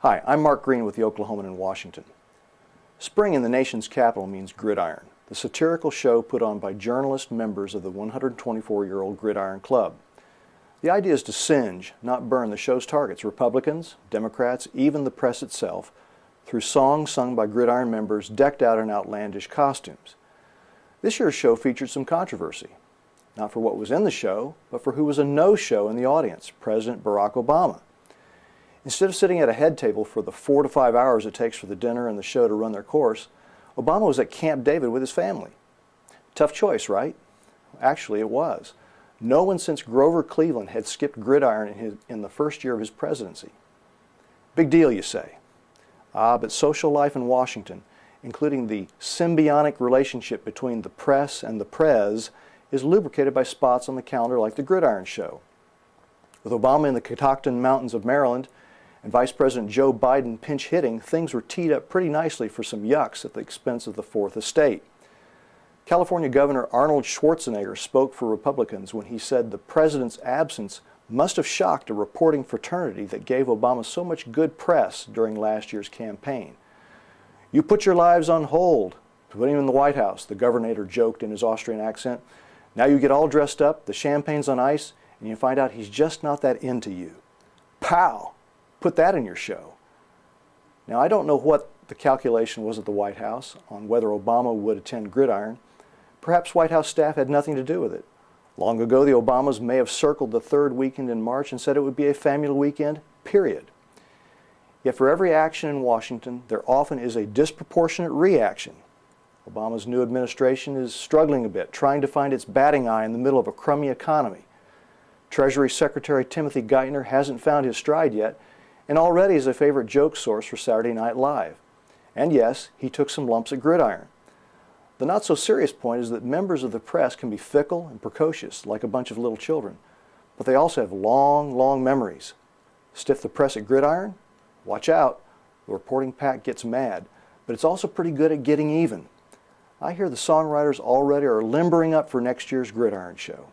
Hi, I'm Mark Green with the Oklahoman in Washington. Spring in the nation's capital means Gridiron, the satirical show put on by journalist members of the 124-year-old Gridiron Club. The idea is to singe, not burn the show's targets, Republicans, Democrats, even the press itself, through songs sung by Gridiron members decked out in outlandish costumes. This year's show featured some controversy, not for what was in the show, but for who was a no-show in the audience, President Barack Obama. Instead of sitting at a head table for the 4 to 5 hours it takes for the dinner and the show to run their course, Obama was at Camp David with his family. Tough choice, right? Actually, it was. No one since Grover Cleveland had skipped Gridiron in the first year of his presidency. Big deal, you say. But social life in Washington, including the symbiotic relationship between the press and the prez, is lubricated by spots on the calendar like the Gridiron Show. With Obama in the Catoctin Mountains of Maryland and Vice President Joe Biden pinch hitting, things were teed up pretty nicely for some yucks at the expense of the Fourth Estate. California Governor Arnold Schwarzenegger spoke for Republicans when he said the president's absence must have shocked a reporting fraternity that gave Obama so much good press during last year's campaign. "You put your lives on hold to put him in the White House," the governor joked in his Austrian accent. "Now you get all dressed up, the champagne's on ice, and you find out he's just not that into you." Pow! Put that in your show. Now, I don't know what the calculation was at the White House on whether Obama would attend Gridiron. Perhaps White House staff had nothing to do with it. Long ago, the Obamas may have circled the third weekend in March and said it would be a family weekend, period. Yet for every action in Washington, there often is a disproportionate reaction. Obama's new administration is struggling a bit, trying to find its batting eye in the middle of a crummy economy. Treasury Secretary Timothy Geithner hasn't found his stride yet, and already is a favorite joke source for Saturday Night Live. And yes, he took some lumps at Gridiron. The not-so-serious point is that members of the press can be fickle and precocious, like a bunch of little children, but they also have long, long memories. Stiff the press at Gridiron? Watch out, the reporting pack gets mad, but it's also pretty good at getting even. I hear the songwriters already are limbering up for next year's Gridiron Show.